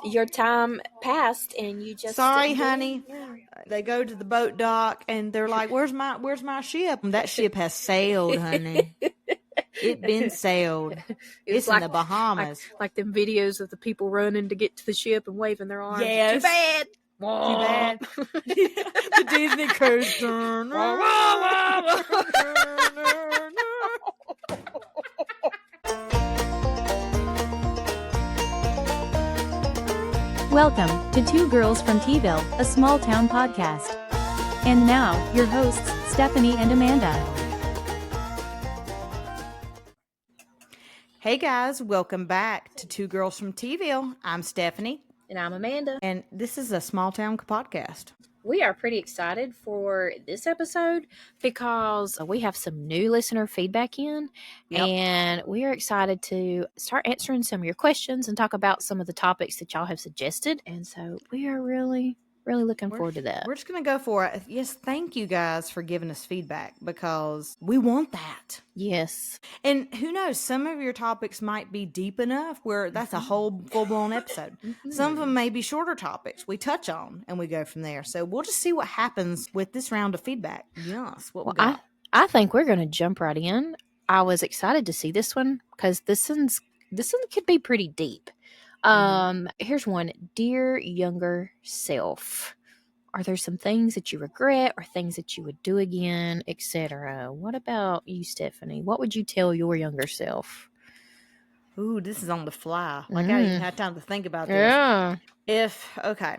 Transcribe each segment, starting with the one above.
your time passed and you just sorry, didn't do honey. it. They go to the boat dock and they're like, "Where's my ship?" And that ship has sailed, honey. It been sailed. It's like, in the Bahamas. Like them videos of the people running to get to the ship and waving their arms. Yes. Too bad. Too bad. The Disney cruise. Welcome to Two Girls from T-Ville, a small town podcast. And now, your hosts, Stephanie and Amanda. Hey guys, welcome back to Two Girls from T-Ville. I'm Stephanie. And I'm Amanda. And this is a small town podcast. We are pretty excited for this episode because we have some new listener feedback in. Yep. And we are excited to start answering some of your questions and talk about some of the topics that y'all have suggested. And so we are really looking forward to that. We're just going to go for it. Yes, thank you guys for giving us feedback because we want that. Yes. And who knows, some of your topics might be deep enough where that's a whole full-blown episode. Some of them may be shorter topics we touch on and we go from there. So we'll just see what happens with this round of feedback. Yes, what we got. I think we're going to jump right in. I was excited to see this one because this one could be pretty deep. Here's one. Dear younger self, are there some things that you regret or things that you would do again, etc.? What about you, Stephanie? What would you tell your younger self? Ooh, this is on the fly. Like I didn't have time to think about this. Yeah. Okay.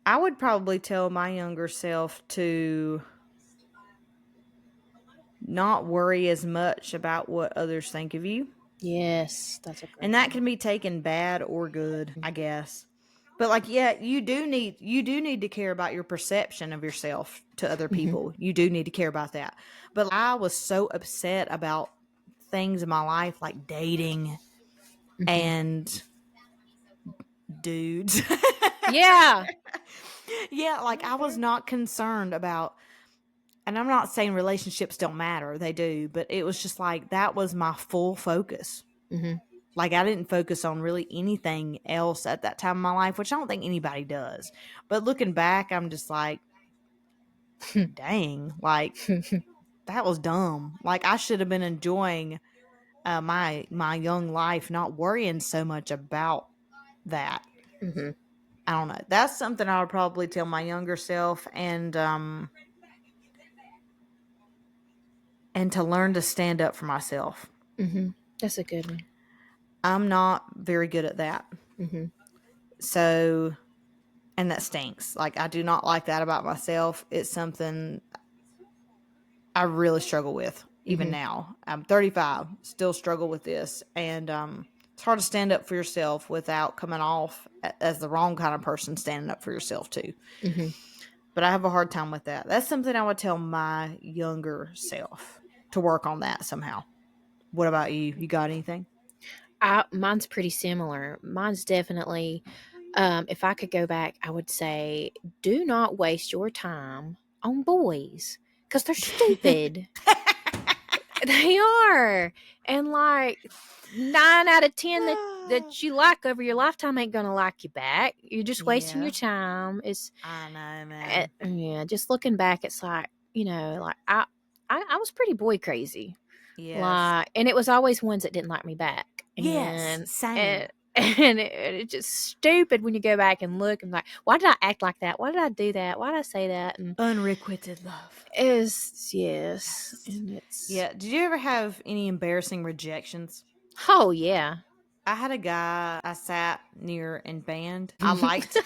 I would probably tell my younger self to not worry as much about what others think of you. Yes, that's a great and that can be taken bad or good, I guess. But like, yeah, you do need to care about your perception of yourself to other people. You do need to care about that. But I was so upset about things in my life like dating and dudes. Yeah. Yeah, like I was not concerned about, and I'm not saying relationships don't matter, they do, but it was just like that was my full focus. Like I didn't focus on really anything else at that time in my life, which I don't think anybody does. But looking back, I'm just like, dang, like that was dumb. Like I should have been enjoying my young life, not worrying so much about that. I don't know. That's something I would probably tell my younger self, and to learn to stand up for myself. That's a good one. I'm not very good at that. So, and that stinks. Like, I do not like that about myself. It's something I really struggle with, even now. I'm 35, still struggle with this. And it's hard to stand up for yourself without coming off as the wrong kind of person standing up for yourself, too. But I have a hard time with that. That's something I would tell my younger self, to work on that somehow. What about you? You got anything? Mine's pretty similar. Mine's definitely, if I could go back, I would say, do not waste your time on boys because they're stupid. They are. And like 9 out of 10 that you like over your lifetime ain't going to like you back. You're just wasting your time. I know, man. Yeah, just looking back, it's like, like I was pretty boy crazy. Yes. Like, and it was always ones that didn't like me back. Yes, same. And it's just stupid when you go back and look and like, why did I act like that? Why did I do that? Why did I say that? And unrequited love is yes. And it's Did you ever have any embarrassing rejections? Oh yeah. I had a guy I sat near in band. I liked, I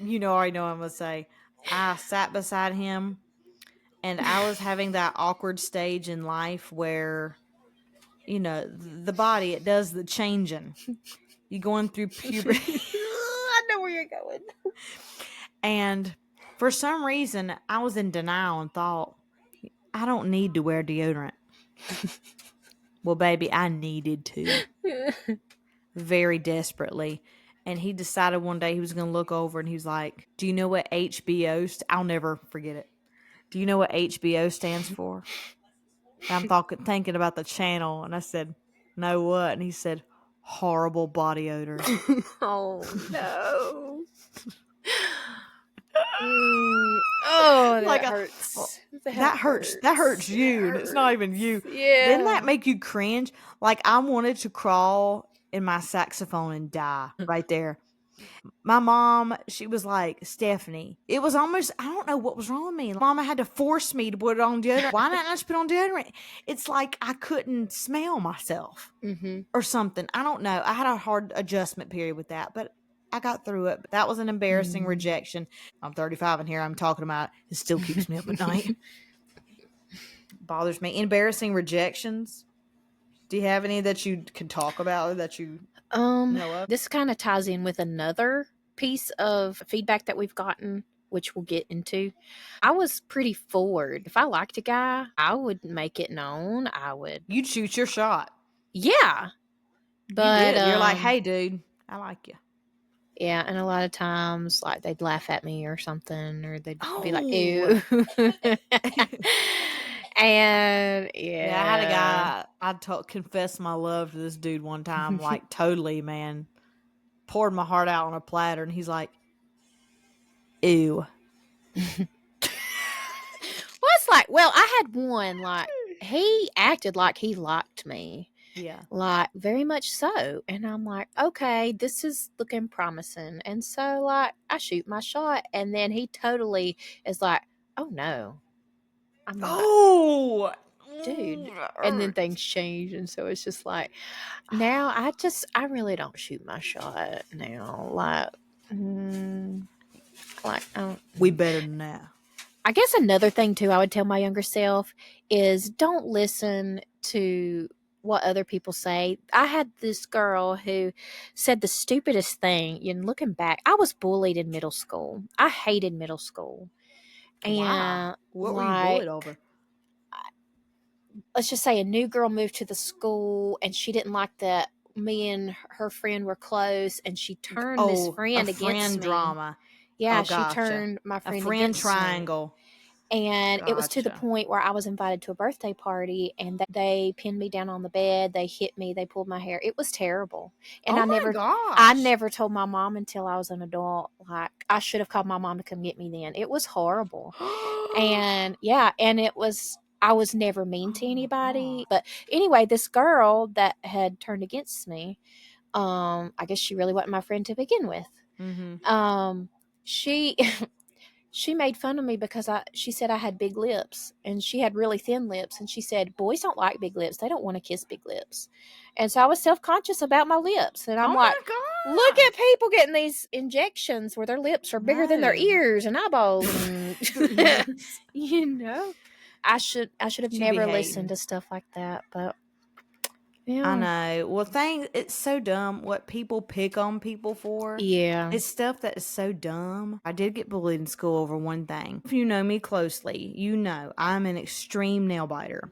already know what I'm gonna say. I sat beside him, and I was having that awkward stage in life where, the body, it does the changing. You're going through puberty. I know where you're going. And for some reason, I was in denial and thought, I don't need to wear deodorant. Well, baby, I needed to. Very desperately. And he decided one day he was going to look over and he was like, do you know what HBO, I'll never forget it. Do you know what HBO stands for? And I'm thinking about the channel. And I said, no, what? And he said, horrible body odor. Oh no. Oh, that Like hurts. that hurts. That hurts you, and it's not even you. Yeah. Didn't that make you cringe? Like I wanted to crawl in my saxophone and die right there. My mom, she was like, Stephanie, it was almost, I don't know what was wrong with me. Mama had to force me to put on deodorant. Why not just put on deodorant? It's like I couldn't smell myself or something. I don't know. I had a hard adjustment period with that, but I got through it. But that was an embarrassing rejection. I'm 35 and here I'm talking about it still keeps me up at night. Bothers me. Embarrassing rejections. Do you have any that you can talk about or that you know of? This kind of ties in with another piece of feedback that we've gotten, which we'll get into. I was pretty forward. If I liked a guy, I would make it known. You'd shoot your shot. Yeah. But you did. You're like, hey, dude, I like you. yeah, and a lot of times, like, they'd laugh at me or something, or they'd be like, Oh. ew. And yeah. I had a guy, I confessed my love to this dude one time, like totally, man. Poured my heart out on a platter, and he's like, ew. Well, it's like, well, I had one, like, he acted like he liked me. Yeah. Like, very much so. And I'm like, okay, this is looking promising. And so, like, I shoot my shot. And then he totally is like, oh, no. I'm like, Oh, dude. And then things change. And so it's just like, now I really don't shoot my shot now. Like, we better than that. I guess another thing too I would tell my younger self is don't listen to what other people say. I had this girl who said the stupidest thing. And looking back, I was bullied in middle school. I hated middle school. And wow. What were you bullied over? Let's just say a new girl moved to the school and she didn't like that me and her friend were close, and she turned this friend against me. Drama. Yeah, she turned my friend against me. A friend triangle. And it was to the point where I was invited to a birthday party, and they pinned me down on the bed. They hit me. They pulled my hair. It was terrible. And I never told my mom until I was an adult. Like, I should have called my mom to come get me then. It was horrible. And yeah, and I was never mean to anybody. But anyway, this girl that had turned against me, I guess she really wasn't my friend to begin with. Mm-hmm. She made fun of me because she said I had big lips, and she had really thin lips, and she said boys don't like big lips. They don't want to kiss big lips. And so I was self-conscious about my lips, and I'm like, look at people getting these injections where their lips are bigger than their ears and eyeballs. You know, I should have never listened to stuff like that, but yeah. I know. Well, it's so dumb what people pick on people for. Yeah. It's stuff that is so dumb. I did get bullied in school over one thing. If you know me closely, you know I'm an extreme nail biter.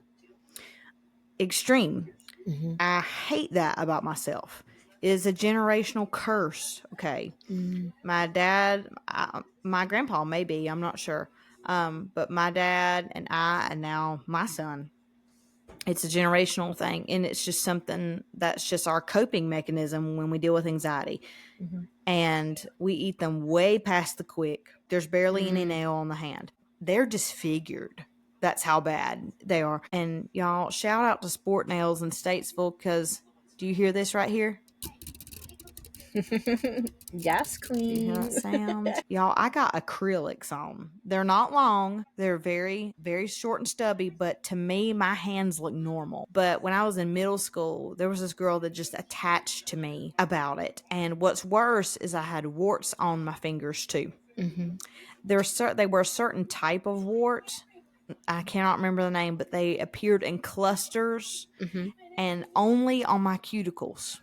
Extreme. Mm-hmm. I hate that about myself. It is a generational curse. Okay. Mm-hmm. My dad, my grandpa maybe, I'm not sure. But my dad and I, and now my son, it's a generational thing, and it's just something that's just our coping mechanism when we deal with anxiety. Mm-hmm. And we eat them way past the quick. There's barely any nail on the hand. They're disfigured. That's how bad they are. And y'all, shout out to Sport Nails in Statesville, because do you hear this right here? Yes, queen. Do you hear that sound? Y'all, I got acrylics on. They're not long. They're very, very short and stubby, but to me, my hands look normal. But when I was in middle school, there was this girl that just attached to me about it. And what's worse is I had warts on my fingers too. Mm-hmm. They were a certain type of wart. I cannot remember the name, but they appeared in clusters and only on my cuticles.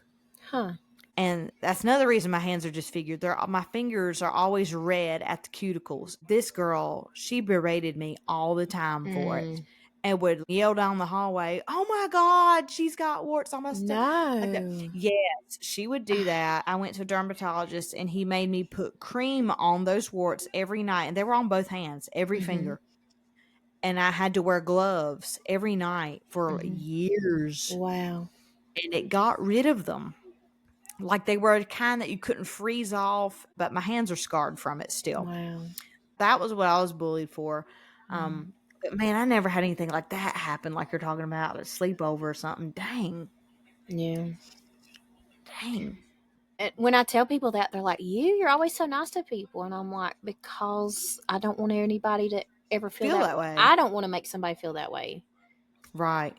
Huh. And that's another reason my hands are disfigured. My fingers are always red at the cuticles. This girl, she berated me all the time for it, and would yell down the hallway, "Oh my God, she's got warts on my stomach." No. Like that. Yes, she would do that. I went to a dermatologist, and he made me put cream on those warts every night. And they were on both hands, every finger. And I had to wear gloves every night for years. Wow. And it got rid of them. Like they were a kind that you couldn't freeze off, but my hands are scarred from it still. Wow. That was what I was bullied for. Mm. But man, I never had anything like that happen, like you're talking about a sleepover or something. Dang. Yeah. Dang. And when I tell people that, they're like, you're always so nice to people. And I'm like, because I don't want anybody to ever feel that way. I don't want to make somebody feel that way. Right.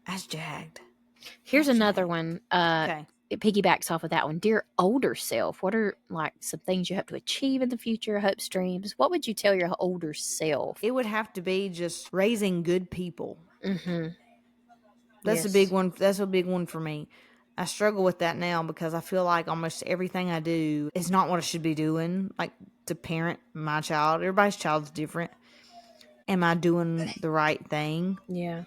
That's jagged. Here's That's another jagged. one. Okay. It piggybacks off of that one. Dear older self, what are like some things you hope to achieve in the future, hopes, dreams? What would you tell your older self? It would have to be just raising good people. Mm-hmm. That's a big one. That's a big one for me. I struggle with that now because I feel like almost everything I do is not what I should be doing. Like to parent my child, everybody's child's different. Am I doing the right thing? Yeah.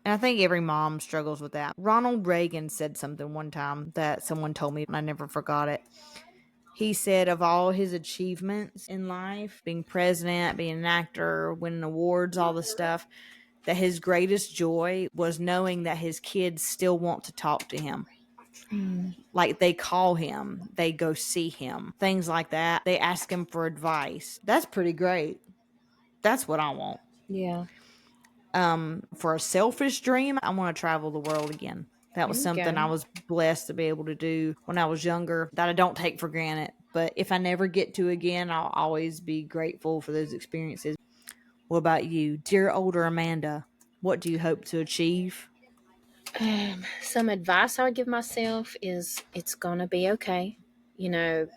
And I think every mom struggles with that. Ronald Reagan said something one time that someone told me and I never forgot it. He said of all his achievements in life, being president, being an actor, winning awards, all this stuff, that his greatest joy was knowing that his kids still want to talk to him. Mm. Like they call him, they go see him, things like that. They ask him for advice. That's pretty great. That's what I want. Yeah. For a selfish dream, I want to travel the world again. That was There you something I go. was blessed to be able to do when I was younger that I don't take for granted. But if I never get to again, I'll always be grateful for those experiences. What about you? Dear older Amanda, what do you hope to achieve? Some advice I would give myself is it's gonna be okay. You know,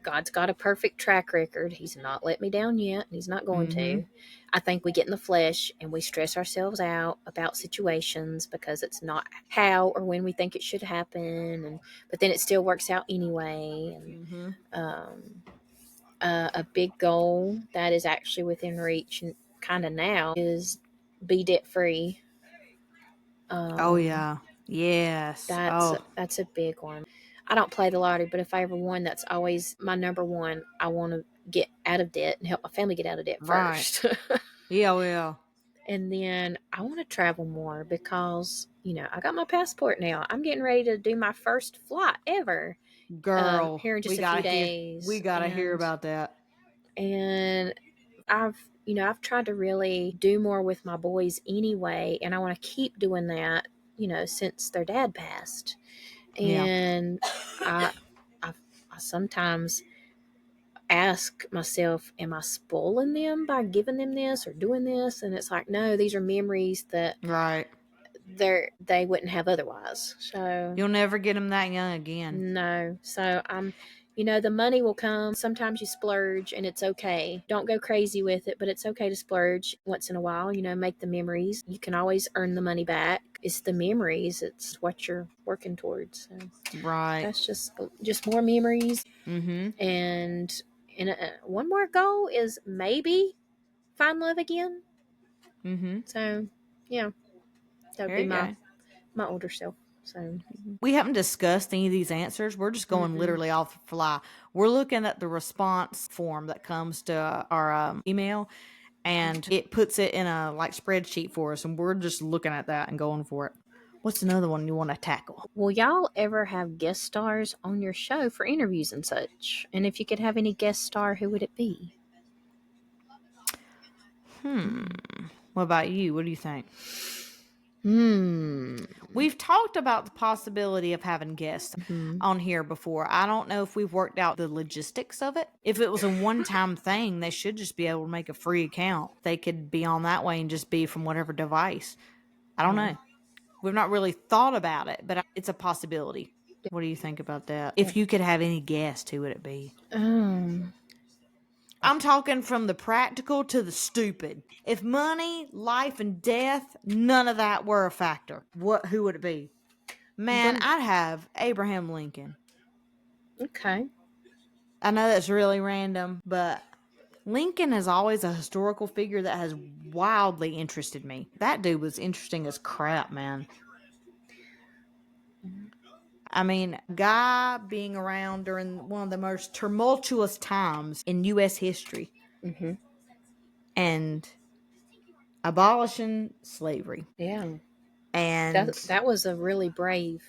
God's got a perfect track record. He's not let me down yet. He's not going Mm-hmm. to. I think we get in the flesh and we stress ourselves out about situations because it's not how or when we think it should happen, and but then it still works out anyway. And Mm-hmm. a big goal that is actually within reach and kind of now is be debt free. Oh Um, yeah. Yes. that's Oh, that's a big one. I don't play the lottery, but if I ever won, that's always my number one. I want to get out of debt and help my family get out of debt right. first. Yeah, well. And then I want to travel more because, I got my passport now. I'm getting ready to do my first flight ever Girl, here in just a few we days. gotta hear about that. And I've tried to really do more with my boys anyway, and I want to keep doing that, since their dad passed. Yeah. And I, I, I sometimes ask myself, am I spoiling them by giving them this or doing this? And it's like, no, these are memories that Right. they wouldn't have otherwise. So You'll never get them that young again. no. So the money will come. Sometimes you splurge and it's okay. Don't go crazy with it, but it's okay to splurge once in a while, make the memories. You can always earn the money back. It's the memories. It's what you're working towards. So Right. that's just more memories. Mm-hmm. And one more goal is maybe find love again. Mm-hmm. So yeah, that would There be you go. my older self. So We haven't discussed any of these answers. We're just going mm-mm. literally off the fly. We're looking at the response form that comes to our email, and it puts it in a like spreadsheet for us, and we're just looking at that and going for it. What's another one you want to tackle? Will y'all ever have guest stars on your show for interviews and such? And if you could have any guest star, who would it be? What about you? What do you think? Hmm. We've talked about the possibility of having guests Mm-hmm. on here before. I don't know if we've worked out the logistics of it. If it was a one-time thing, they should just be able to make a free account. They could be on that way and just be from whatever device. I don't know. We've not really thought about it, but it's a possibility. What do you think about that? If you could have any guest, who would it be? I'm talking from the practical to the stupid. If money, life, and death, none of that were a factor, who would it be? Man, I'd have Abraham Lincoln. Okay. I know that's really random, but Lincoln is always a historical figure that has wildly interested me. That dude was interesting as crap, man. I mean, guy being around during one of the most tumultuous times in U.S. history Mm-hmm. and abolishing slavery. Yeah. And That was a really brave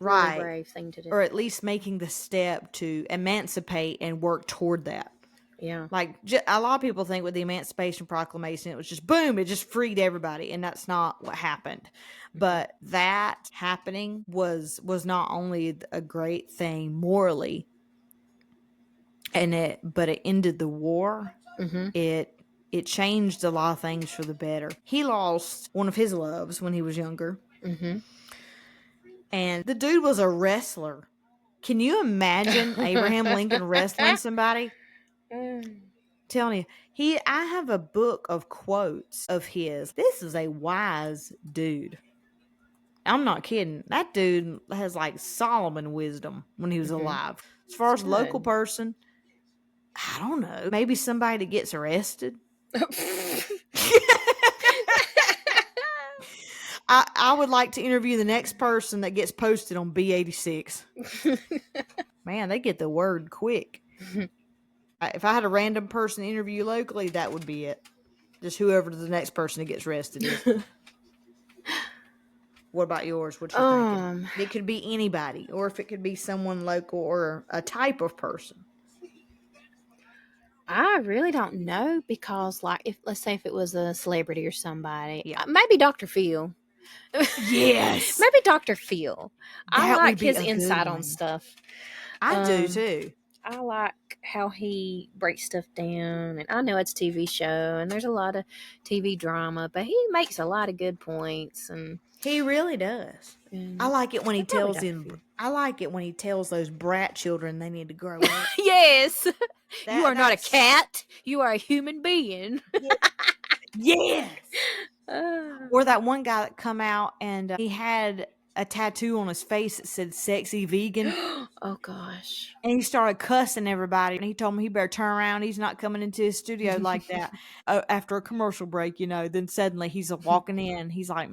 really Right. brave thing to do. Or at least making the step to emancipate and work toward that. Yeah. Like, a lot of people think with the Emancipation Proclamation, it was just boom, it just freed everybody, and that's not what happened. But that happening was not only a great thing morally, but it ended the war. Mm-hmm. It changed a lot of things for the better. He lost one of his loves when he was younger, Mm-hmm. and the dude was a wrestler. Can you imagine Abraham Lincoln wrestling somebody? Telling you, I have a book of quotes of his. This is a wise dude. I'm not kidding. That dude has like Solomon wisdom when he was alive. As far as local person, I don't know. Maybe somebody that gets arrested. I would like to interview the next person that gets posted on B86. Man, they get the word quick. If I had a random person interview locally, that would be it. Just whoever the next person that gets arrested is. What about yours? What you thinking? It could be anybody, or if it could be someone local or a type of person. I really don't know because, like, let's say if it was a celebrity or somebody, Yeah. maybe Dr. Phil. Yes, Maybe Dr. Phil. I that like would be his a good insight on one. stuff. I do too. I like how he breaks stuff down, and I know it's a TV show, and there's a lot of TV drama, but he makes a lot of good points, and He really does. I like it when he probably tells Dr. him. Phil. I like it when he tells those brat children they need to grow up. Yes, you are not a That's- cat. You are a human being. Yes. Uh, Or that one guy that come out and he had a tattoo on his face that said "sexy vegan," oh gosh. and he started cussing everybody. And he told me he better turn around. He's not coming into his studio like that. After a commercial break, then suddenly he's walking in. He's like,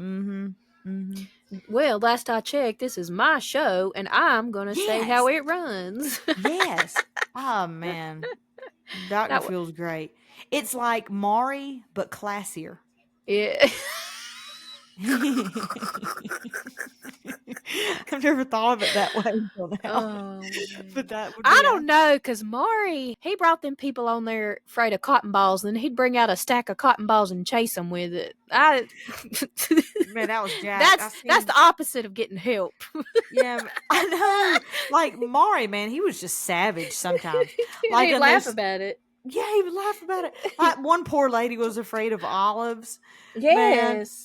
Well, last I checked, this is my show, and I'm gonna say how Yes. it runs. Yes. Oh man, Dr. Phil's great. It's like Maury but classier. Yeah. I've never thought of it that way until now. Oh, But that would be I don't know, because Maury, he brought them people on there afraid of cotton balls, and he'd bring out a stack of cotton balls and chase them with it. Man, that was Jack. That's the opposite of getting help. Yeah, I know. Like Maury, man, he was just savage sometimes. Like He'd laugh about it. Yeah, he would laugh about it. Like one poor lady was afraid of olives. Yes,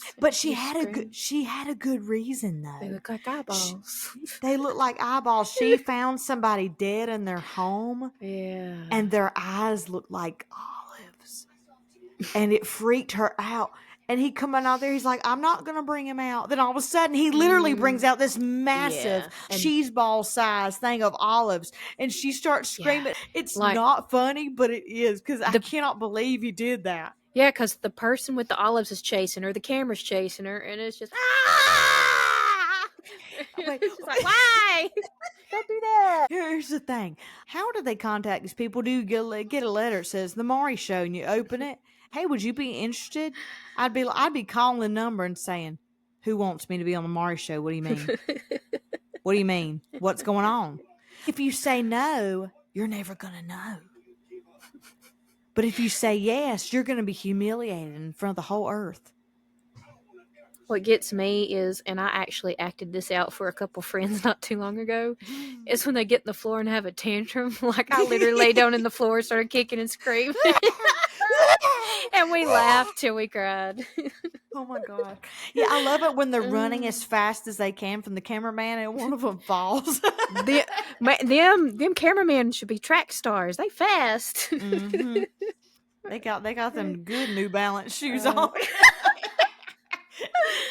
man. But she had a good reason though. They look like eyeballs. They look like eyeballs. She found somebody dead in their home. Yeah, and their eyes looked like olives, and it freaked her out. And he coming out there, he's like, I'm not gonna bring him out. Then all of a sudden he literally brings out this massive cheese ball size thing of olives, and she starts screaming. It's like, not funny, but it is, because I cannot believe he did that. Yeah, because the person with the olives is chasing her, the camera's chasing her, and it's just Wait, it's like, why? Don't do that. Here's the thing. How do they contact these people? Do you get a letter that says The Maury Show, and you open it? Hey, would you be interested? I'd be calling the number and saying, who wants me to be on The Maury Show? What do you mean? What do you mean? What's going on? If you say no, you're never going to know. But if you say yes, you're going to be humiliated in front of the whole earth. What gets me is, and I actually acted this out for a couple friends not too long ago, is when they get in the floor and have a tantrum. Like I literally lay down in the floor and started kicking and screaming. And we laughed till we cried. Oh my God. Yeah, I love it when they're running as fast as they can from the cameraman and one of them falls. Them cameramen should be track stars. They fast. Mm-hmm. They got them good New Balance shoes on.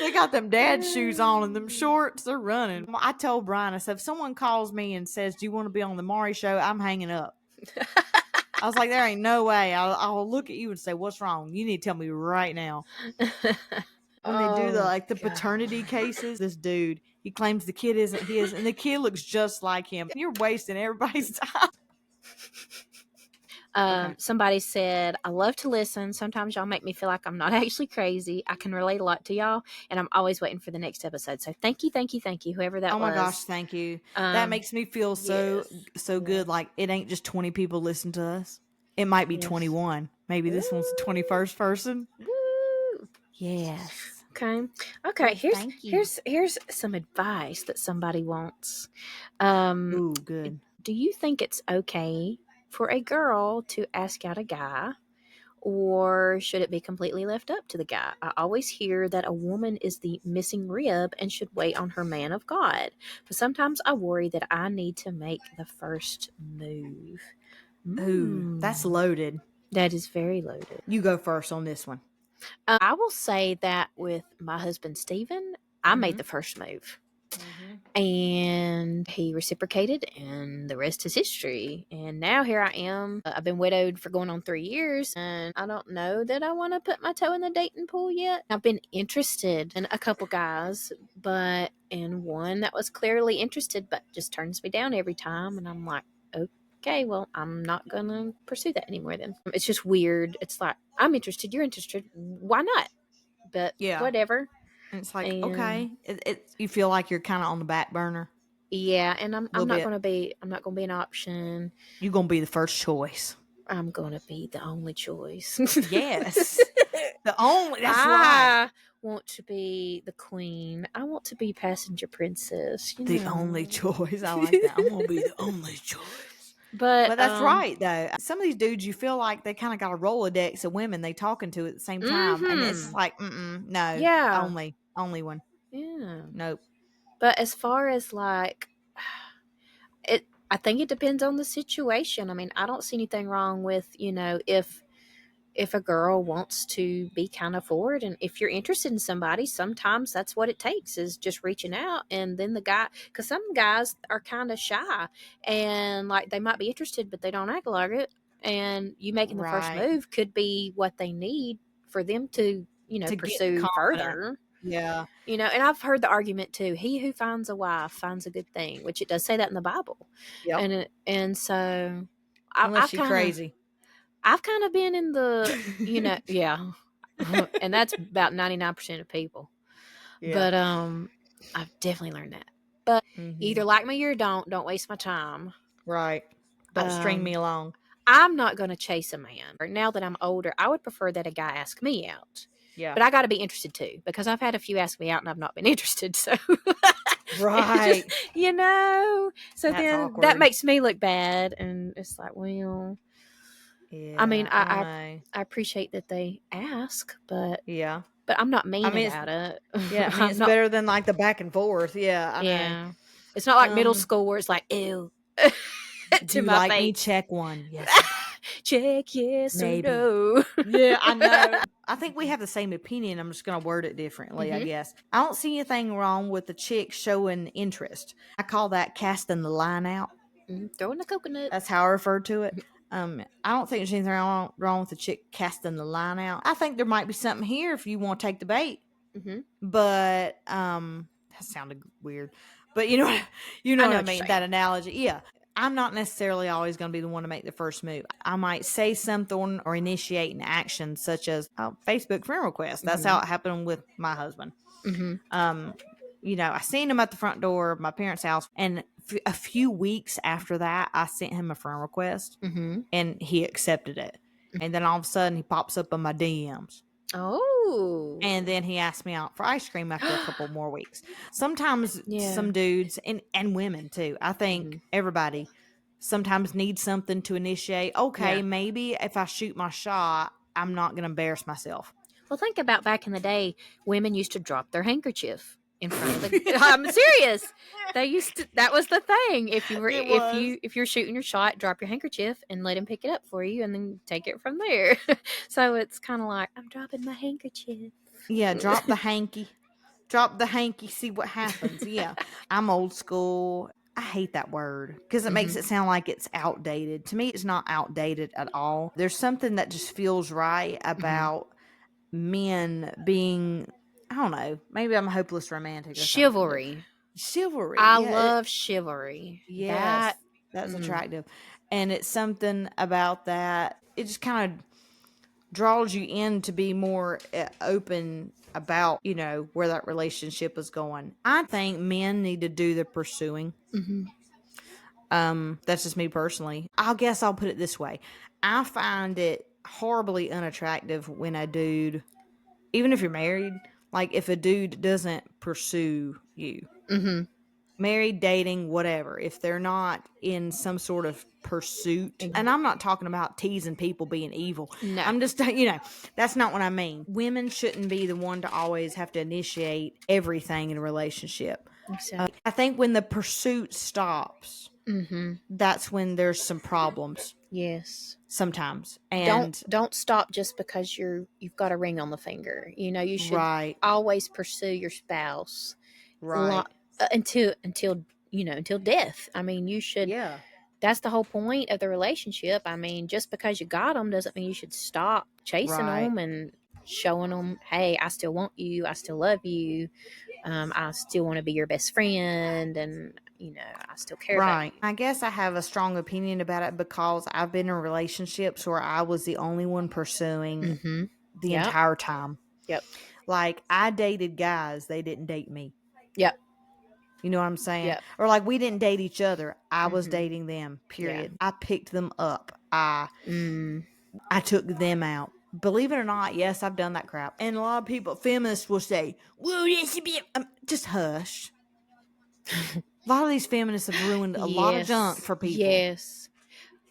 They got them dad shoes on and them shorts. They're running. I told Brian, I said, if someone calls me and says, do you want to be on the Maury Show? I'm hanging up. I was like, there ain't no way. I'll look at you and say, what's wrong? You need to tell me right now. When they do the paternity cases, this dude, he claims the kid isn't his, and the kid looks just like him. You're wasting everybody's time. Okay. Somebody said, I love to listen. Sometimes y'all make me feel like I'm not actually crazy. I can relate a lot to y'all, and I'm always waiting for the next episode. So thank you, whoever that Oh my gosh, was. thank you. That makes me feel so Yes. good. Like it ain't just 20 people listen to us. It might be Yes. 21. Maybe this one's the 21st person. Woo. Yes. Okay. Well, Here's thank you. here's some advice that somebody wants. Um, Ooh, good. do you think it's okay for a girl to ask out a guy, or should it be completely left up to the guy? I always hear that a woman is the missing rib and should wait on her man of God, but sometimes I worry that I need to make the first move. Ooh, that's Mm, loaded. that is very loaded. You go first on this one. I will say that with my husband Stephen, I made the first move. And he reciprocated, and the rest is history. And now here I am. I've been widowed for going on 3 years, and I don't know that I want to put my toe in the dating pool yet. I've been interested in a couple guys, but in one that was clearly interested, but just turns me down every time. And I'm like, okay, well, I'm not gonna pursue that anymore then. It's just weird. It's like, I'm interested, you're interested. Why not? But Yeah. whatever. And it's like, And okay. You feel like you're kind of on the back burner yeah, and a little bit. I'm not gonna be an option. You're going to be the first choice. I'm gonna be the only choice. Yes. That's right. I want to be the queen. I want to be passenger princess. The only choice. I like that. I'm going to be the only choice. But That's right, though. Some of these dudes, you feel like they kind of got a Rolodex of women they talking to at the same time. And it's just like, no. Yeah. Only one. Yeah. Nope. But as far as like I think it depends on the situation. I mean, I don't see anything wrong with, if a girl wants to be kind of forward, and if you're interested in somebody, sometimes that's what it takes, is just reaching out. And then the guy, because some guys are kind of shy, and like they might be interested but they don't act like it, and you making the first Right. move could be what they need for them to To get pursue confident. further. Yeah. And I've heard the argument too, he who finds a wife finds a good thing, which it does say that in the Bible. Yep. And so Unless you're crazy. I've kind of been in the, yeah. And that's about 99% of people. Yeah. But I've definitely learned that. But either like me or don't waste my time. Right. Don't string me along. I'm not going to chase a man. Now that I'm older, I would prefer that a guy ask me out. Yeah. But I got to be interested too, because I've had a few ask me out and I've not been interested. So, Right. So That's then awkward. that makes me look bad. And it's like, well, Yeah. I mean, I appreciate that they ask, but yeah. I'm not mean mean, about it. Yeah. I mean, I'm it's not. better than like the back and forth. Yeah. I know. Yeah, it's not like middle school where it's like, ew, Do to you my like face. me? Check one. Yes. Check yes Maybe. or no. Yeah, I know. I think we have the same opinion. I'm just going to word it differently, I guess. I don't see anything wrong with the chick showing interest. I call that casting the line out. Throwing a coconut. That's how I refer to it. I don't think there's anything wrong with the chick casting the line out. I think there might be something here if you want to take the bait. But that sounded weird. But you know what I mean? That analogy. Yeah. I'm not necessarily always going to be the one to make the first move. I might say something or initiate an action, such as a Facebook friend request. That's how it happened with my husband. I seen him at the front door of my parents' house, and a few weeks after that, I sent him a friend request, and he accepted it. And then all of a sudden, he pops up in my DMs. Oh. And then he asked me out for ice cream after a couple more weeks. Sometimes some dudes and women too, I think everybody sometimes needs something to initiate. Okay, maybe if I shoot my shot, I'm not going to embarrass myself. Well, think about back in the day, women used to drop their handkerchief in front of the. I'm serious. They used to. That was the thing. If you're shooting your shot, drop your handkerchief and let him pick it up for you, and then take it from there. So it's kind of like, I'm dropping my handkerchief. Yeah, drop the hanky. Drop the hanky. See what happens. Yeah, I'm old school. I hate that word because it makes it sound like it's outdated. To me, it's not outdated at all. There's something that just feels right about men being, I don't know, maybe I'm a hopeless romantic or Chivalry. something. Chivalry. I love chivalry. Yes. That's attractive. And it's something about that. It just kind of draws you in to be more open about, where that relationship is going. I think men need to do the pursuing. That's just me personally. I guess I'll put it this way. I find it horribly unattractive when a dude, even if you're married, like if a dude doesn't pursue you. Married, dating, whatever, if they're not in some sort of pursuit, and I'm not talking about teasing people being evil. No. I'm just, that's not what I mean. Women shouldn't be the one to always have to initiate everything in a relationship. Exactly. I think when the pursuit stops, that's when there's some problems. Yes. Sometimes. And don't stop just because you've got a ring on the finger. You should right, always pursue your spouse. right, Until death. I mean, you should. yeah, That's the whole point of the relationship. I mean, just because you got them doesn't mean you should stop chasing right. them and showing them, hey, I still want you, I still love you, I still want to be your best friend, and I still care about you. I guess I have a strong opinion about it because I've been in relationships where I was the only one pursuing the Yep. entire time. Yep. Like I dated guys, they didn't date me. Yep. You know what I'm saying? Yep. Or like we didn't date each other. I was dating them, period. Yeah. I picked them up. I took them out. Believe it or not, yes, I've done that crap. And a lot of people, feminists will say, well, this should be, just hush. A lot of these feminists have ruined a lot of junk for people. Yes.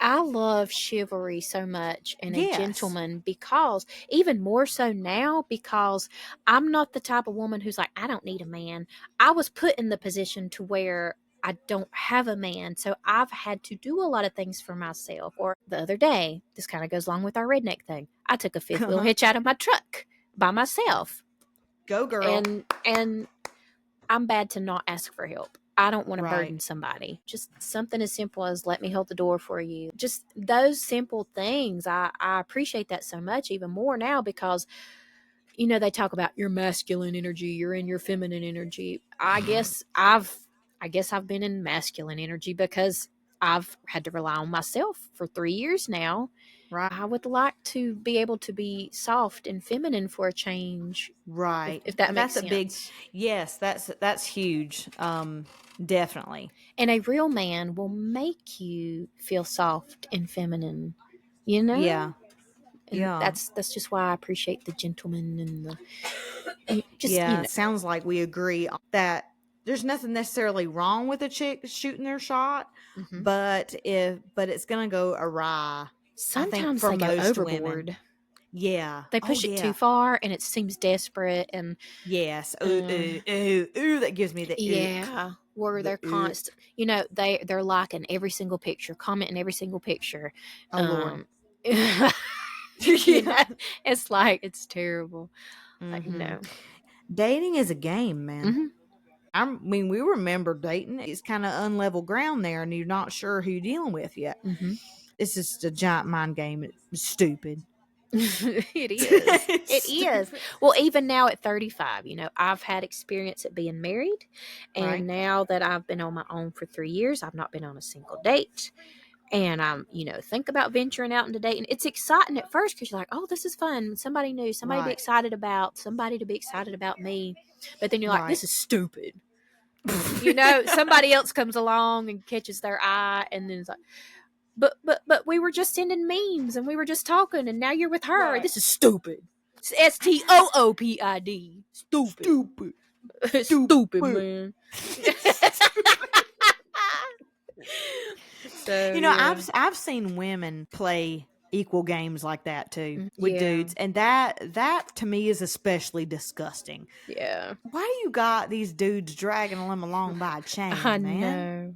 I love chivalry so much and a Yes. gentleman, because even more so now, because I'm not the type of woman who's like, I don't need a man. I was put in the position to where I don't have a man. So I've had to do a lot of things for myself. Or the other day, this kind of goes along with our redneck thing, I took a fifth wheel hitch out of my truck by myself. Go girl. And I'm bad to not ask for help. I don't want to Right. burden somebody. Just something as simple as let me hold the door for you. Just those simple things. I appreciate that so much, even more now, because they talk about your masculine energy, you're in your feminine energy. I guess I've been in masculine energy because I've had to rely on myself for 3 years now. Right. I would like to be able to be soft and feminine for a change. Right. If that makes that's sense. A big, yes, that's huge. Definitely. And a real man will make you feel soft and feminine, Yeah. And Yeah. that's just why I appreciate the gentleman and it sounds like we agree that there's nothing necessarily wrong with a chick shooting their shot, but it's gonna go awry. Sometimes for they go most overboard. women. Yeah. They push it too far and it seems desperate, and yes. Ooh, that gives me the yeah. Where they're constant, they're liking every single picture, commenting every single picture. Oh Lord. It's like, it's terrible. Dating is a game, man. I mean, we remember dating. It's kind of unlevel ground there, and you're not sure who you're dealing with yet. It's just a giant mind game. It's stupid. It is. It is. Well, even now at 35, I've had experience at being married, and Right. now that I've been on my own for 3 years, I've not been on a single date. And I'm, think about venturing out into dating. It's exciting at first because you're like, oh, this is fun. Somebody new, somebody to be excited about, somebody to be excited about me. But then you're like, this is stupid. Somebody else comes along and catches their eye, and then it's like, but we were just sending memes and we were just talking, and now you're with her. Right. This is stupid. It's STOOPID. Stupid. Stupid, man. So, I've seen women play equal games like that too with dudes, and that to me is especially disgusting. Yeah. Why do you got these dudes dragging them along by a chain, I man? know.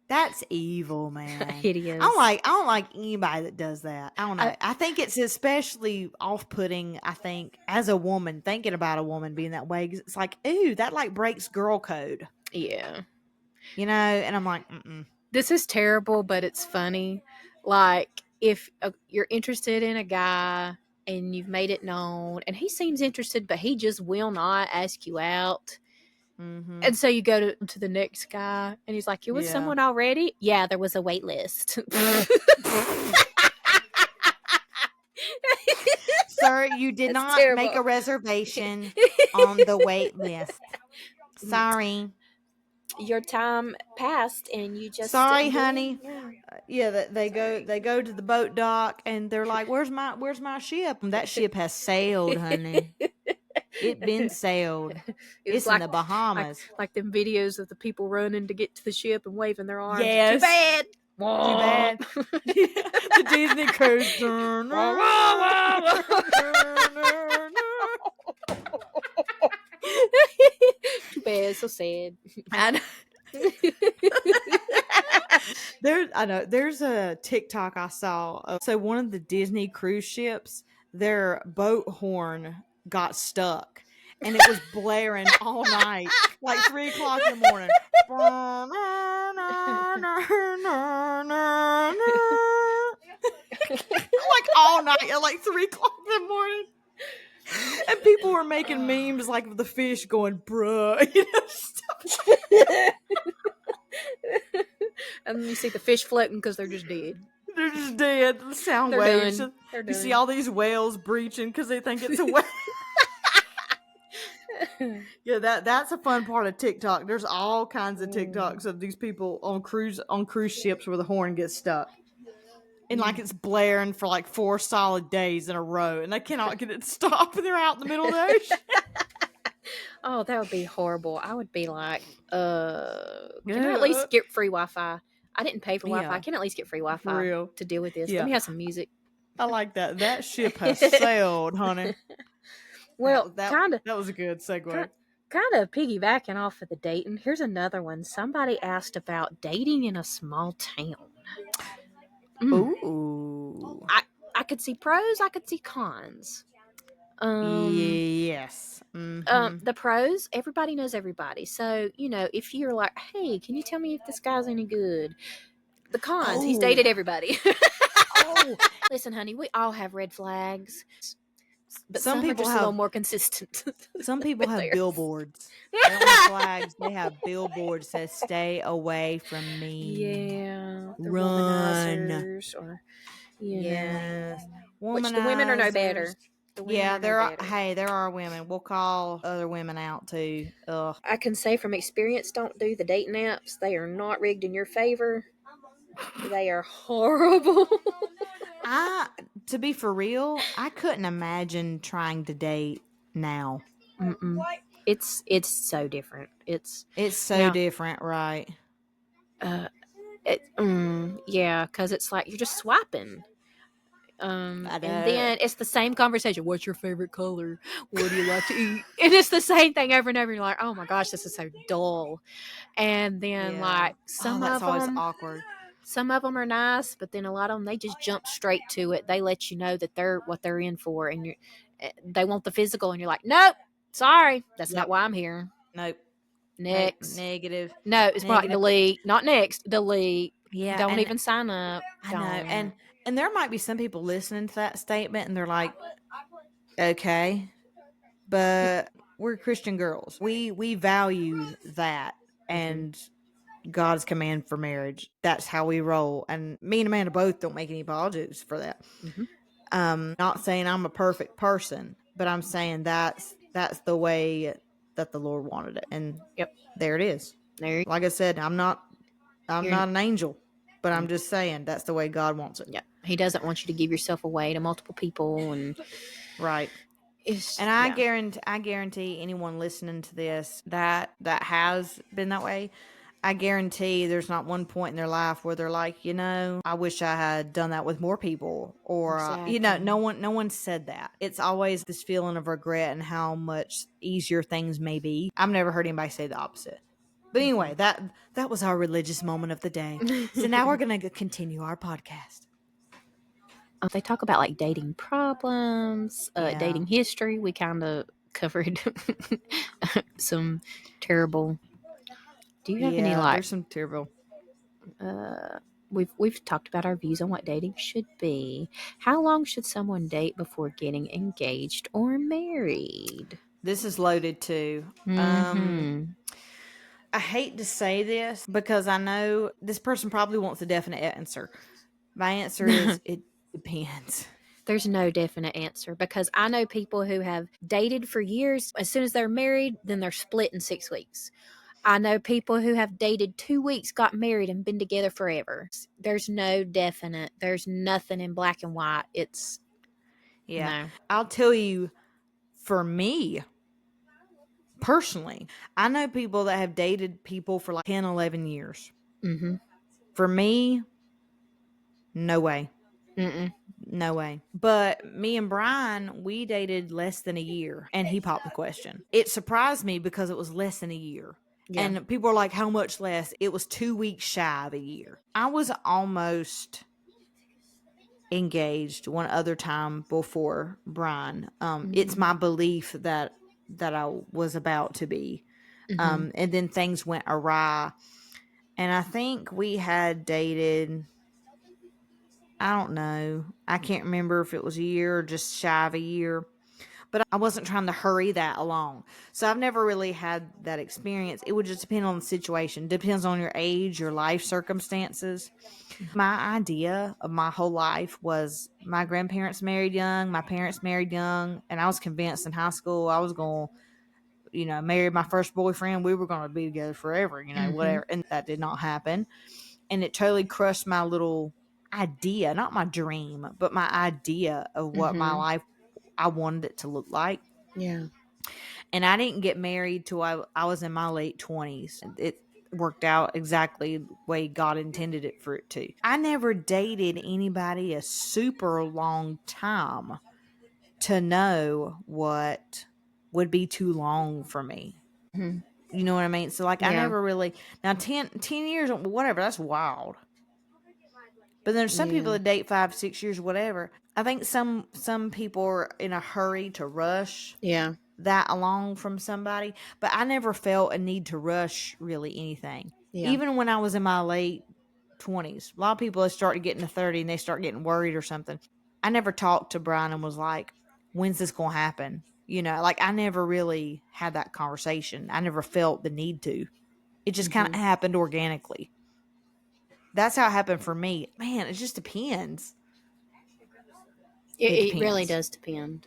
That's evil, man. It is. I don't like anybody that does that. I don't know. I think it's especially off-putting, I think, as a woman, thinking about a woman being that way. It's like, ooh, that like breaks girl code. Yeah. And I'm like, mm-mm. This is terrible, but it's funny. Like, if you're interested in a guy and you've made it known, and he seems interested, but he just will not ask you out. Mm-hmm. And so you go to the next guy, and he's like, "You with someone already?" Yeah, there was a wait list. Sir, you did That's not terrible. make a reservation on the wait list. Sorry. Your time passed, and you just Sorry, didn't do it. honey. Yeah, they go to the boat dock, and they're like, "Where's my ship?" And that ship has sailed, honey. It been sailed. It's In the Bahamas. like them videos of the people running to get to the ship and waving their arms. Yes. Too bad. Too bad. The Disney cruise. Too bad. So sad. And there's a TikTok I saw. So one of the Disney cruise ships, their boat horn got stuck, and it was blaring all night, like 3:00 in the morning. Like all night at like 3:00 in the morning. And people were making memes like of the fish going, bruh, you know, stuff. And you see the fish floating because they're just dead. They're just dead. The sound They're waves. done. They're You done. see all these whales breaching because they think it's a whale. Yeah, that's a fun part of TikTok. There's all kinds of TikToks of these people on cruise ships where the horn gets stuck. And like it's blaring for like 4 solid days in a row, and they cannot get it to stop, and they're out in the middle of the ocean. Oh, that would be horrible. I would be like, can I at least get free Wi-Fi? I didn't pay for Wi-Fi. I can at least get free Wi-Fi to deal with this. Yeah. Let me have some music. I like that. That ship has sailed, honey. Well, kind of. That was a good segue. Kind of piggybacking off of the dating. Here's another one. Somebody asked about dating in a small town. Ooh. I could see pros. I could see cons. Yes. Mm-hmm. The pros, everybody knows everybody. So, if you're like, hey, can you tell me if this guy's any good? The cons, he's dated everybody. Listen, honey, we all have red flags. But some people are just a little more consistent. Some people have billboards. They don't have flags. They have billboards that say, "Stay away from me." Yeah. Run. Or, yes. Which the women are no better. There are women. We'll call other women out too. Ugh. I can say from experience, don't do the dating apps. They are not rigged in your favor. They are horrible. To be for real, I couldn't imagine trying to date now. Mm-mm. It's so different. It's so different, right? Yeah, because it's like you're just swiping. And then it's the same conversation. What's your favorite color? What do you like to eat? And it's the same thing over and over. You're like, oh my gosh, this is so dull. And then like some of them, always awkward. Some of them are nice, but then a lot of them, they just jump straight to it. They let you know that they're what they're in for, and they want the physical, and you're like, nope, sorry, that's not why I'm here. Nope. Next. Negative. No, it's not delete. Not next. Delete. Yeah. Don't even sign up. I know. And there might be some people listening to that statement, and they're like, okay, but we're Christian girls. We value that, and God's command for marriage. That's how we roll. And me and Amanda both don't make any apologies for that. Mm-hmm. Not saying I'm a perfect person, but I'm saying that's the way that the Lord wanted it. And there it is. Like I said, I'm not an angel, but I'm just saying that's the way God wants it. Yeah. He doesn't want you to give yourself away to multiple people, and right. I guarantee anyone listening to this that has been that way, I guarantee there's not one point in their life where they're like, I wish I had done that with more people, or exactly. No one said that. It's always this feeling of regret and how much easier things may be. I've never heard anybody say the opposite. But anyway, that was our religious moment of the day. So now we're going to continue our podcast. They talk about like dating problems, dating history. We kind of covered some terrible. Do you have any like? There's some terrible. We've talked about our views on what dating should be. How long should someone date before getting engaged or married? This is loaded too. Mm-hmm. I hate to say this because I know this person probably wants a definite answer. My answer is it depends. There's no definite answer because I know people who have dated for years. As soon as they're married, then they're split in 6 weeks. I know people who have dated 2 weeks, got married, and been together forever. There's no definite, there's nothing in black and white. It's Yeah. no. I'll tell you, for me personally, I know people that have dated people for like 10, 11 years. Mm-hmm. For me, no way. Mm-mm. No way. But me and Brian, we dated less than a year and he popped the question. It surprised me because it was less than a year. Yeah. And people are like, how much less? It was 2 weeks shy of a year. I was almost engaged one other time before Brian. It's my belief that I was about to be. Mm-hmm. And then things went awry. And I think we had dated, I don't know. I can't remember if it was a year or just shy of a year. But I wasn't trying to hurry that along. So I've never really had that experience. It would just depend on the situation. Depends on your age, your life circumstances. My idea of my whole life was my grandparents married young, my parents married young, and I was convinced in high school I was going to, marry my first boyfriend. We were going to be together forever, Mm-hmm. whatever. And that did not happen. And it totally crushed my little idea, not my dream, but my idea of what my Mm-hmm. life I wanted it to look like. Yeah. And I didn't get married till I was in my late 20s. It worked out exactly the way God intended it for it to. I never dated anybody a super long time to know what would be too long for me. Mm-hmm. You know what I mean? So, like, I Yeah. never really. Now, 10 years, whatever, that's wild. But there's some people Yeah. that date 5, 6 years, whatever. I think some people are in a hurry to rush Yeah. that along from somebody, but I never felt a need to rush really anything. Yeah. Even when I was in my late 20s, a lot of people have started getting to 30 and they start getting worried or something. I never talked to Brian and was like, when's this going to happen? Like I never really had that conversation. I never felt the need to. It just kind of Mm-hmm. happened organically. That's how it happened for me. Man, it just depends. It, It it really depends. does depend.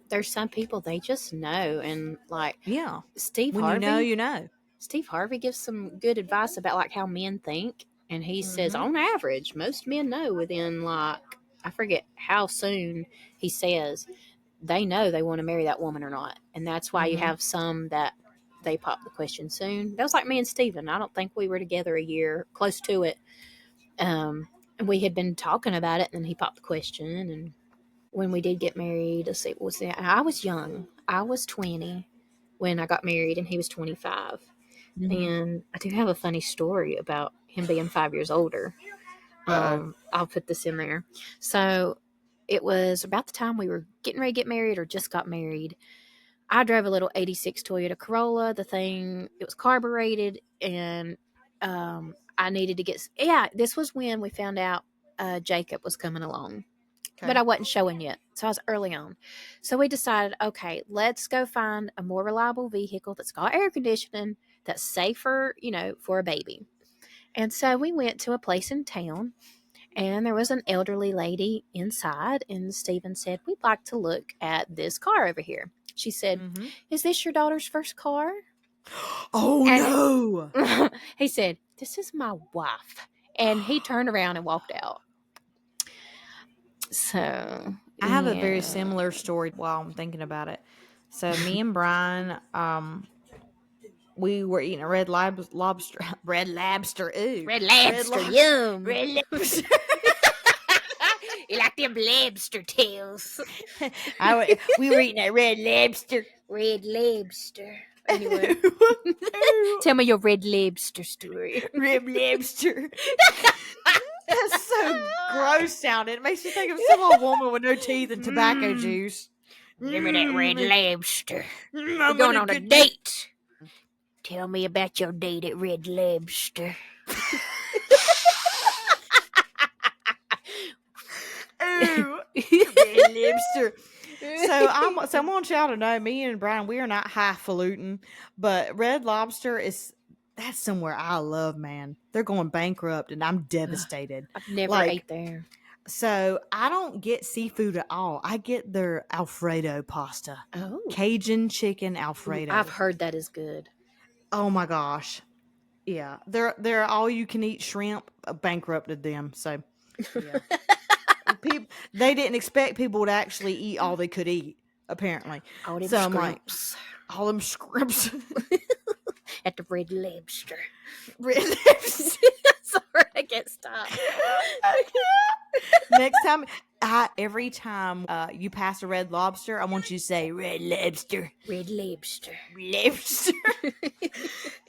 There's some people they just know, and like Yeah. Steve When you know, Harvey. you know. Steve Harvey gives some good advice about like how men think, and he says Mm-hmm. on average most men know within like I forget how soon he says they know they want to marry that woman or not, and that's why you Mm-hmm. have some that they pop the question soon. That was like me and Steven. I don't think we were together a year, close to it. And we had been talking about it, and then he popped the question. And when we did get married, let's see, what was that? I was young. I was 20 when I got married, and he was 25. Mm-hmm. And I do have a funny story about him being 5 years older. Uh-oh. I'll put this in there. So it was about the time we were getting ready to get married or just got married. I drove a little 86 Toyota Corolla. The thing, it was carbureted, and I needed to get, yeah, this was when we found out Jacob was coming along. But Okay. I wasn't showing yet. So I was early on. So we decided, okay, let's go find a more reliable vehicle that's got air conditioning, that's safer, for a baby. And so we went to a place in town, and there was an elderly lady inside. And Stephen said, we'd like to look at this car over here. She said, Mm-hmm. is this your daughter's first car? Oh And no! he said, this is my wife. And he turned around and walked out. So, I have a very yeah. similar story while I'm thinking about it. So me and Brian, we were eating a lobster, red lobster. Ooh, Red lobster, yum. red lobster. You like them lobster tails. We were eating a red lobster. Red lobster. Anyway, Ooh, tell me your red lobster story. red lobster. That's so gross sounding. It makes me think of some old woman with no teeth and tobacco juice. Give me that red lobster. We're I'm going gonna on a get date. Tell me about your date at Red Lobster. Ooh, red lobster. So I want y'all to know, me and Brian, we are not highfalutin, but Red Lobster that's somewhere I love, man. They're going bankrupt and I'm devastated. I've never Like, ate there. so I don't get seafood at all. I get their Alfredo pasta. Oh. Cajun chicken Ooh, Alfredo. I've heard that is good. Oh my gosh. Yeah. They're all you can eat shrimp bankrupted them. So yeah. They didn't expect people to actually eat all they could eat, apparently. All them So I'm like, scrimps all them scrimps. at the Red Lobster. Red Lobster. Sorry, I can't stop. Next time, every time you pass a Red Lobster, I want you to say Red Lobster. Red Lobster. Lobster.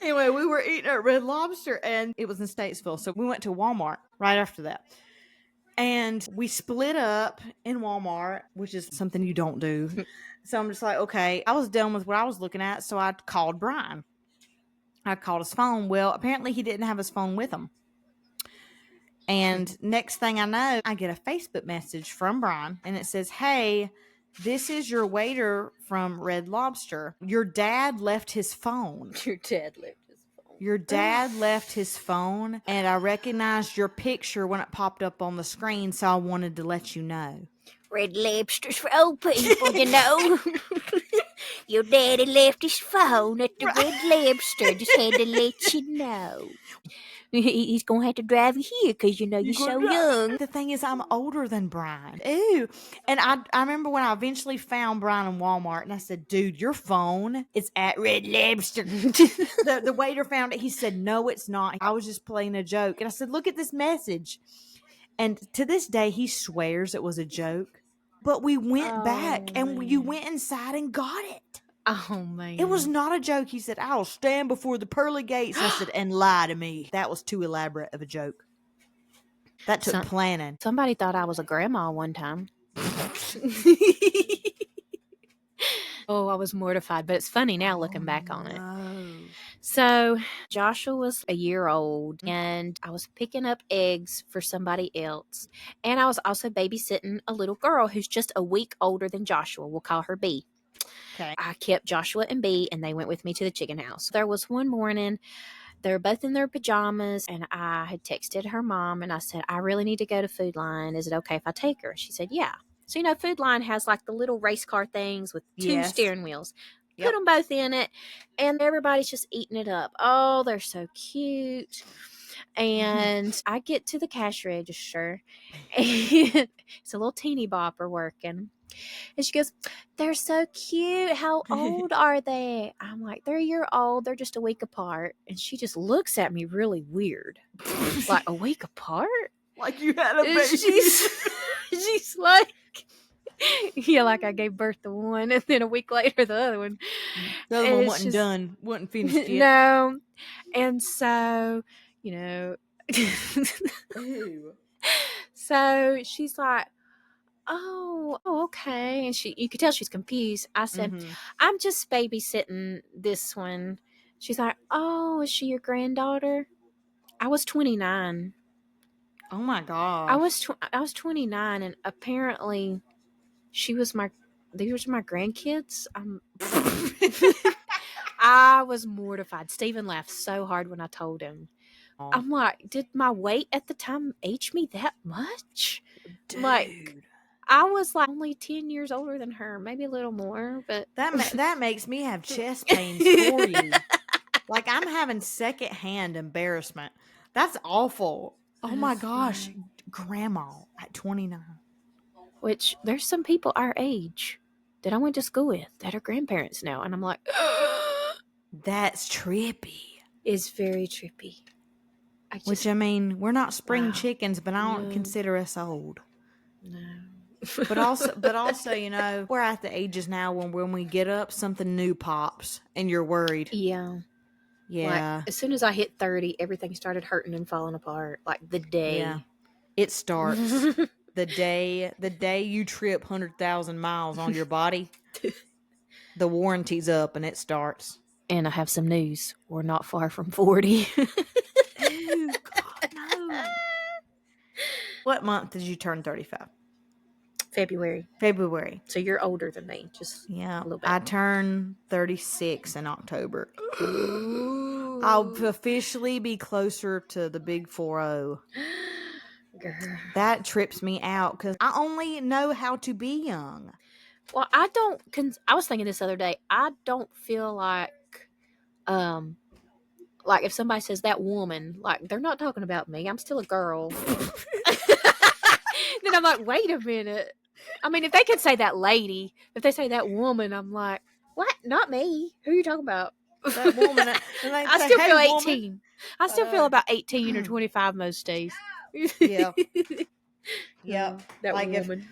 Anyway, we were eating at Red Lobster, and it was in Statesville. So we went to Walmart right after that. And we split up in Walmart, which is something you don't do. So I'm just like, okay, I was done with what I was looking at. So I called Brian. I called his phone. Well, apparently he didn't have his phone with him. And next thing I know, I get a Facebook message from Brian, and it says, hey, this is your waiter from Red Lobster. Your dad left his phone. Your dad left his phone. Your dad left his phone, and I recognized your picture when it popped up on the screen, so I wanted to let you know. Red Lobster's for old people, you know. Your daddy left his phone at the Red Lobster. Just had to let you know. He's going to have to drive you here because, you know, you're so young. The thing is, I'm older than Brian. Ew. And I remember when I eventually found Brian in Walmart, and I said, dude, your phone is at Red Lobster. The waiter found it. He said, no, it's not. I was just playing a joke. And I said, look at this message. And to this day, he swears it was a joke. But we went back, and you went inside and got it. Oh, man. It was not a joke. He said, I'll stand before the pearly gates. I said, and lie to me. That was too elaborate of a joke. That took planning. Somebody thought I was a grandma one time. Oh, I was mortified, but it's funny now looking back on it. So Joshua was a year old, and I was picking up eggs for somebody else. And I was also babysitting a little girl who's just a week older than Joshua. We'll call her B. Okay. I kept Joshua and B, and they went with me to the chicken house. There was one morning, they were both in their pajamas, and I had texted her mom, and I said, I really need to go to Food Line. Is it okay if I take her? She said, yeah. So, you know, Food Line has like the little race car things with two steering wheels. Put them both in it, and everybody's just eating it up. Oh, they're so cute. And I get to the cash register, and it's a little teeny bopper working. And she goes, they're so cute. How old are they? I'm like, they're a year old. They're just a week apart. And she just looks at me really weird. Like, a week apart? Like you had a baby. She's like, yeah, like I gave birth to one, and then a week later the other one. The other one wasn't done, wasn't finished yet. No. And so, you know. So she's like, oh, okay. And you could tell she's confused. I said, I'm just babysitting this one. She's like, oh, is she your granddaughter? I was 29. Oh my gosh. I was 29, and apparently these were my grandkids. I was mortified. Stephen laughed so hard when I told him. I'm like, did my weight at the time age me that much? Dude. Like, I was like only 10 years older than her, maybe a little more, but that makes me have chest pains for you. Like, I'm having secondhand embarrassment. That's awful. Oh my gosh, grandma at 29. Which there's some people our age that I went to school with that are grandparents now, and I'm like, that's trippy. It's very trippy. Which, I mean, we're not spring chickens, but I don't consider us old. No. But also, you know, we're at the ages now when we get up, something new pops, and you're worried. Yeah. Yeah. Like, as soon as I hit 30, everything started hurting and falling apart. Like the day it starts. the day you trip 100,000 miles on your body, the warranty's up and it starts. And I have some news. We're not far from 40. Ew, God, no. What month did you turn 35? February. February. So you're older than me, just Yeah. a little bit. I turn 36 in October. Ooh. I'll officially be closer to the big 40. Girl. That trips me out because I only know how to be young. Well, I don't. I was thinking this other day. I don't feel like if somebody says that woman, like they're not talking about me. I'm still a girl. Then I'm like, wait a minute. I mean, if they could say that lady, if they say that woman, I'm like, what? Not me. Who are you talking about? That woman, and they I say, still "Hey, feel woman." 18. I still feel about 18 or 25 most days. Yeah. Yep. That Like woman.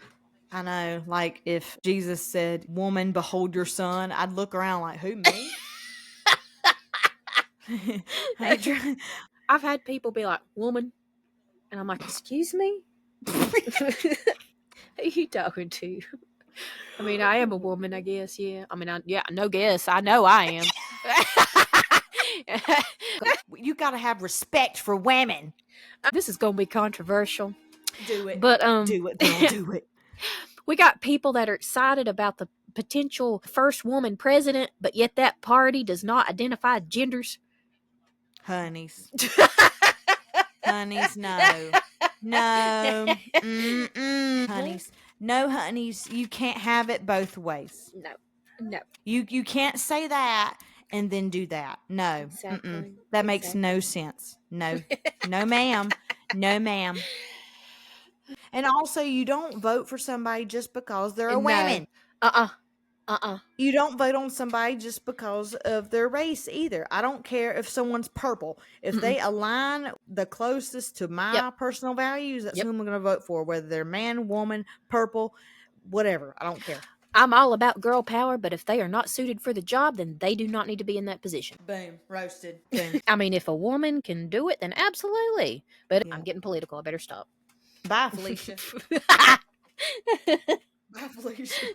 I know, like if Jesus said, "Woman, behold your son," I'd look around like, "Who, me?" I ain't trying. I've had people be like, woman. And I'm like, excuse me? Who are you talking to? I mean, I am a woman, I guess. Yeah. I mean, no guess. I know I am. You gotta have respect for women. This is going to be controversial. Do it. But Do it, girl. Do it. we got people that are excited about the potential first woman president, but yet that party does not identify genders. Honeys. Honeys, no. No. Honeys. No, honeys. You can't have it both ways. No. You can't say that and then do that. No. Exactly. That makes no sense. No. No, ma'am. No, ma'am. And also, you don't vote for somebody just because they're a woman. You don't vote on somebody just because of their race either. I don't care if someone's purple. If they align the closest to my personal values, that's who I'm going to vote for, whether they're man, woman, purple, whatever. I don't care. I'm all about girl power, but if they are not suited for the job, then they do not need to be in that position. Boom. Roasted. Boom. I mean, if a woman can do it, then absolutely. But I'm getting political. I better stop. Bye, Felicia. Bye, Felicia.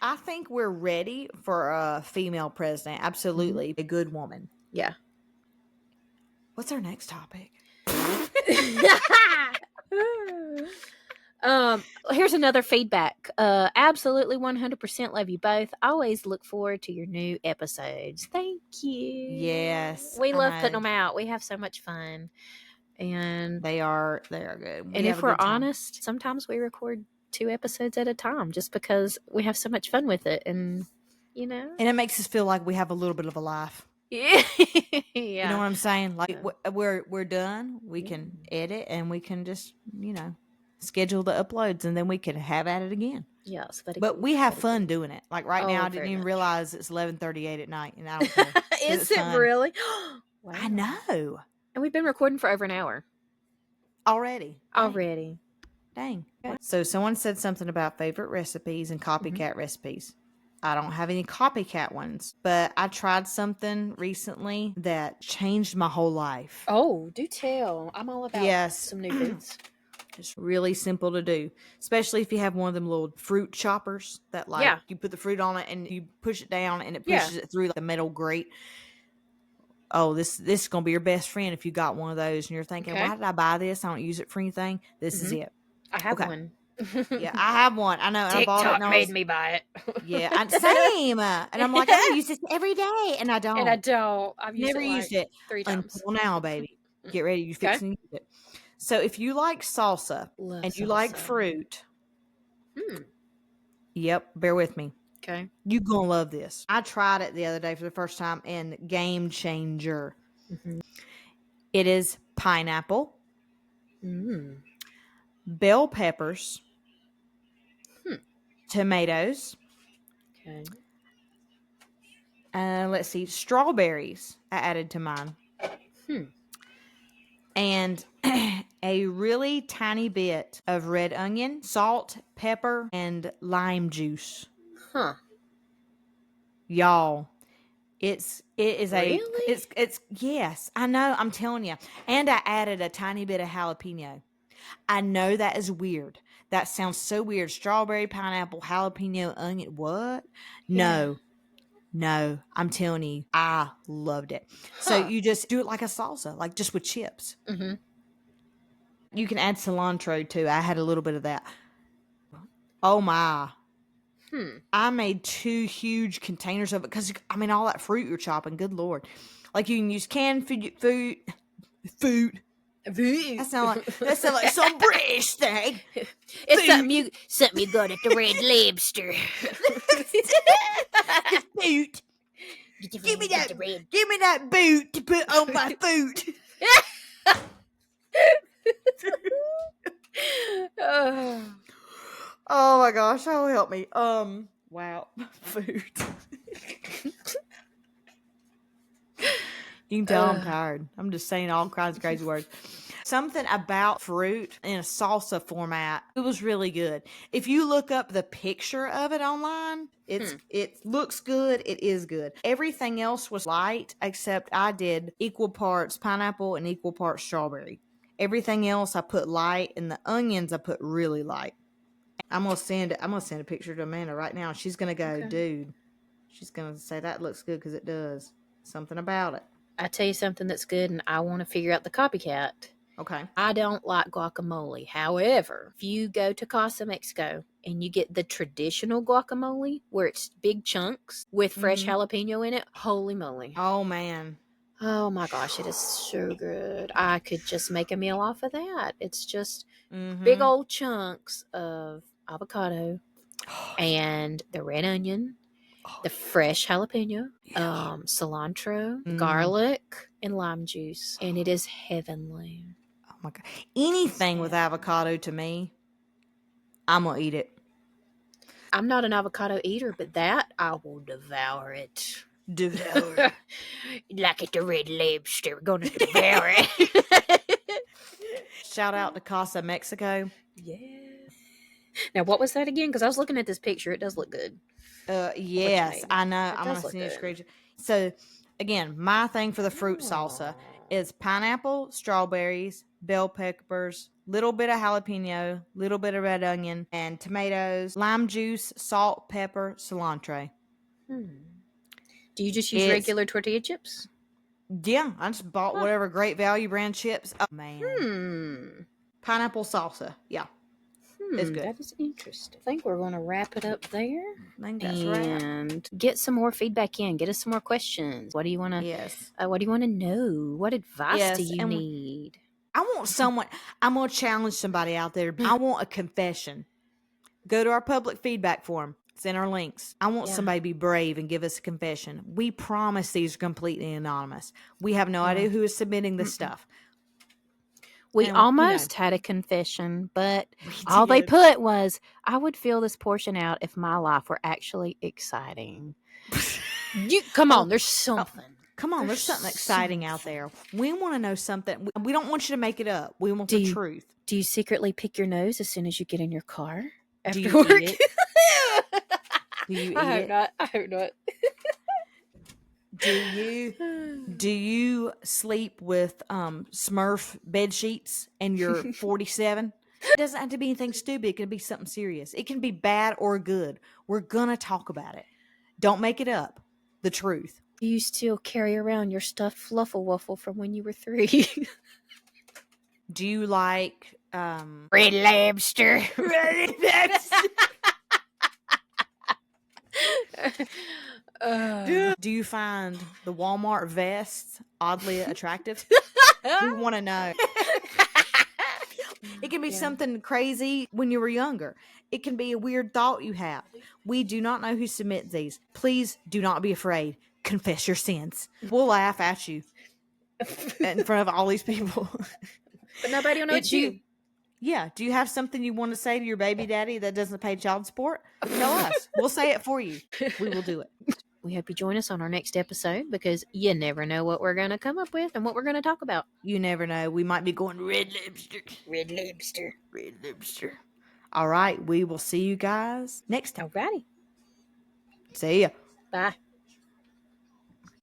I think we're ready for a female president. Absolutely. A good woman. Yeah. What's our next topic? Here's another feedback. Absolutely 100% love you both. Always look forward to your new episodes. Thank you. Yes. We love putting them out. We have so much fun. And they are good. And if we're honest, sometimes we record 2 episodes at a time just because we have so much fun with it, and you know, and it makes us feel like we have a little bit of a life. Yeah. You know what I'm saying? Like we're done. We can edit and we can just, schedule the uploads, and then we can have at it again. Yeah, but we have fun doing it. Like right now, I didn't even realize it's 11:38 at night, and I don't care. Is it really? Wow. I know. And we've been recording for over an hour already. Dang. Okay. So someone said something about favorite recipes and copycat recipes. I don't have any copycat ones, but I tried something recently that changed my whole life. Oh, do tell. I'm all about some new foods. It's really simple to do, especially if you have one of them little fruit choppers that you put the fruit on it and you push it down and it pushes it through like a metal grate. Oh, this is going to be your best friend if you got one of those and you're thinking, why did I buy this? I don't use it for anything. This is it. I have one. Yeah, I have one. I know. TikTok I bought it made me buy it. Yeah, same. And I'm like, I use this every day, and I don't. I've never used it 3 times until now, baby. Get ready. You're fixing to use it. So if you like salsa you like fruit, yep, bear with me. Okay. You're going to love this. I tried it the other day for the first time, and game changer. It is pineapple, bell peppers, tomatoes. Okay. Let's see, strawberries I added to mine. And a really tiny bit of red onion, salt, pepper, and lime juice. Y'all, it is really? it's yes, I know, I'm telling you. And I added a tiny bit of jalapeno. I know that is weird. That sounds so weird. Strawberry, pineapple, jalapeno, onion. What? No, I'm telling you, I loved it. So you just do it like a salsa, like just with chips. You can add cilantro too. I had a little bit of that. Oh my. Hmm. I made 2 huge containers of it because, I mean, all that fruit you're chopping, good Lord. Like, you can use canned food. That sound like some British thing. It's something you got at the Red Lobster. The food. Give me that boot to put on my food. Oh my gosh, oh help me. Wow. Food. You can tell I'm tired. I'm just saying all kinds of crazy words. Something about fruit in a salsa format. It was really good. If you look up the picture of it online, it looks good. It is good. Everything else was light except I did equal parts pineapple and equal parts strawberry. Everything else I put light, and the onions I put really light. I'm gonna send a picture to Amanda right now. She's gonna go, dude. She's gonna say that looks good because it does. Something about it. I tell you something that's good, and I want to figure out the copycat. Okay. I don't like guacamole. However, if you go to Casa Mexico and you get the traditional guacamole where it's big chunks with fresh jalapeno in it, holy moly. Oh man. Oh my gosh, it is so good. I could just make a meal off of that. It's just big old chunks of avocado and the red onion, the fresh jalapeno, cilantro, garlic, and lime juice. And it is heavenly. Oh my God. Anything with avocado to me, I'm gonna eat it. I'm not an avocado eater, but that I will devour it. Devour. Like at the Red Lobster, we're gonna devour it. Shout out to Casa Mexico. Yeah. Now, what was that again? Because I was looking at this picture. It does look good. Yes, I know. It I'm does gonna look send you a good. screenshot. So, again, my thing for the fruit salsa is pineapple, strawberries, bell peppers, little bit of jalapeno, little bit of red onion, and tomatoes, lime juice, salt, pepper, cilantro. Do you just use regular tortilla chips? Yeah, I just bought whatever Great Value brand chips. Oh man, pineapple salsa. Yeah, it's good. That is interesting. I think we're going to wrap it up there. I think that's right. And get some more feedback in. Get us some more questions. What do you want to? Yes. What do you want to know? What advice do you need? I want someone. I'm gonna challenge somebody out there. I want a confession. Go to our public feedback form. It's in our links. I want somebody to be brave and give us a confession. We promise these are completely anonymous. We have no idea who is submitting this stuff. We almost had a confession, but all they put was, I would fill this portion out if my life were actually exciting. Come on, there's something. Come on, there's something exciting out there. We want to know something. We don't want you to make it up. We want the truth. Do you secretly pick your nose as soon as you get in your car after Do you work? eat it? Do you eat it? I hope not. Do you sleep with Smurf bed sheets and you're 47? It doesn't have to be anything stupid. It can be something serious. It can be bad or good. We're gonna talk about it. Don't make it up. The truth. Do you still carry around your stuffed fluffle waffle from when you were 3? Do you like Red Lobster? Red Lobster. Do you find the Walmart vest oddly attractive? We want to know. It can be something crazy when you were younger. It can be a weird thought you have. We do not know who submits these. Please do not be afraid. Confess your sins. We'll laugh at you in front of all these people. But nobody will know it's you. Yeah. Do you have something you want to say to your baby daddy that doesn't pay child support? Tell us. We'll say it for you. We will do it. We hope you join us on our next episode because you never know what we're going to come up with and what we're going to talk about. You never know. We might be going Red Lobster. Red Lobster. Red Lobster. All right. We will see you guys next time. Alrighty. See ya. Bye.